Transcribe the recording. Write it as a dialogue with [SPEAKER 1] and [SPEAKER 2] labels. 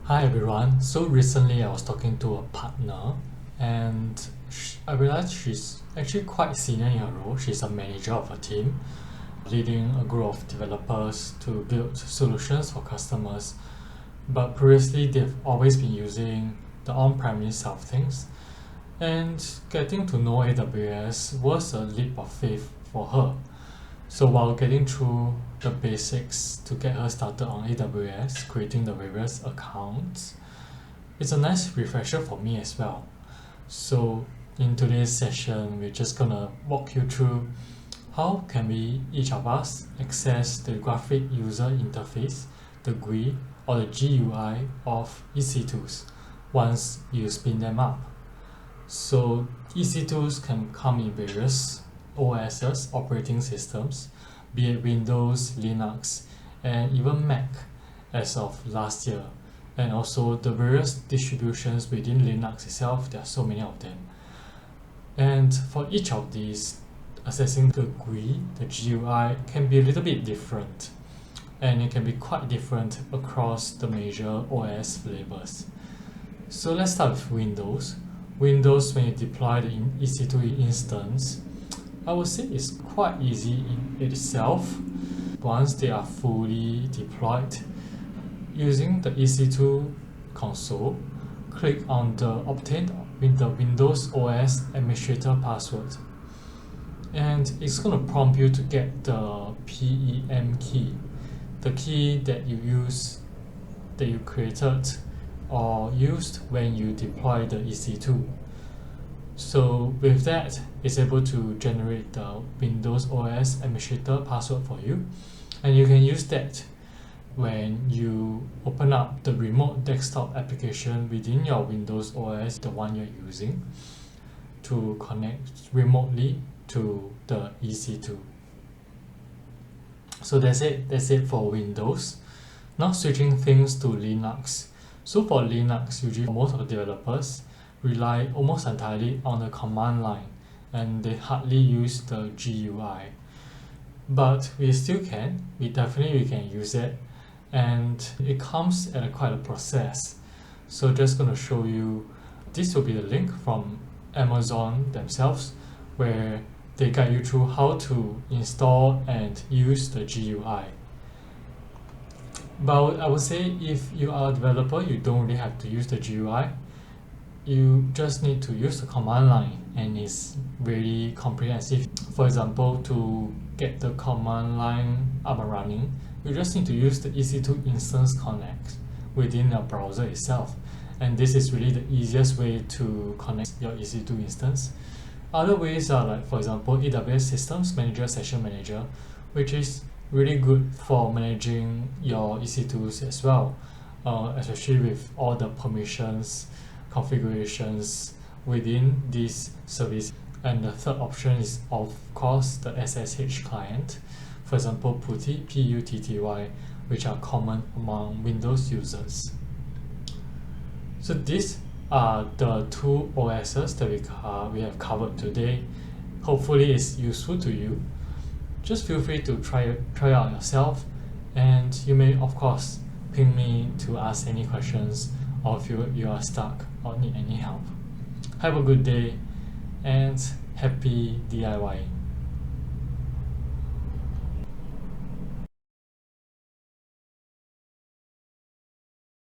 [SPEAKER 1] Hi everyone. So recently I was talking to a partner and I realized she's actually quite senior in her role. She's a manager of a team, leading a group of developers to build solutions for customers. But previously they've always been using the on-premise side of things. And getting to know AWS was a leap of faith for her. So while getting through the basics to get her started on AWS, creating the various accounts, it's a nice refresher for me as well. So in today's session, we're just gonna walk you through how can we, each of us, access the graphic user interface, the GUI or the GUI of EC2s once you spin them up. So EC2s can come in various OSs, operating systems, be it Windows, Linux, and even Mac as of last year. And also the various distributions within Linux itself, there are so many of them. And for each of these, accessing the GUI, the GUI, can be a little bit different. And it can be quite different across the major OS flavors. So let's start with Windows. Windows, when you deploy the EC2 instance, I would say it's quite easy in itself. Once they are fully deployed, using the EC2 console, click on the obtain with the Windows OS administrator password. And it's going to prompt you to get the PEM key, the key that you created or used when you deploy the EC2. So with that, it's able to generate the Windows OS administrator password for you, and you can use that when you open up the remote desktop application within your Windows OS, the one you're using, to connect remotely to the EC2. So that's it for Windows. Now switching things to Linux. So for Linux, usually most of the developers rely almost entirely on the command line and they hardly use the GUI. But we still can, we definitely can use it, and it comes at quite a process. So just going to show you, this will be the link from Amazon themselves where they guide you through how to install and use the GUI. But I would say if you are a developer, you don't really have to use the GUI. You just need to use the command line and it's really comprehensive. For example, to get the command line up and running, you just need to use the EC2 instance connect within your browser itself. And this is really the easiest way to connect your EC2 instance. Other ways are like, for example, AWS Systems Manager, Session Manager, which is really good for managing your EC2s as well, especially with all the permissions, configurations within this service. And the third option is of course the SSH client, for example PuTTY, PUTTY, which are common among Windows users. So these are the two OSs that we have covered today. Hopefully it's useful to you. Just feel free to try out yourself, and you may of course ping me to ask any questions or if you are stuck or need any help. Have a good day and happy DIY.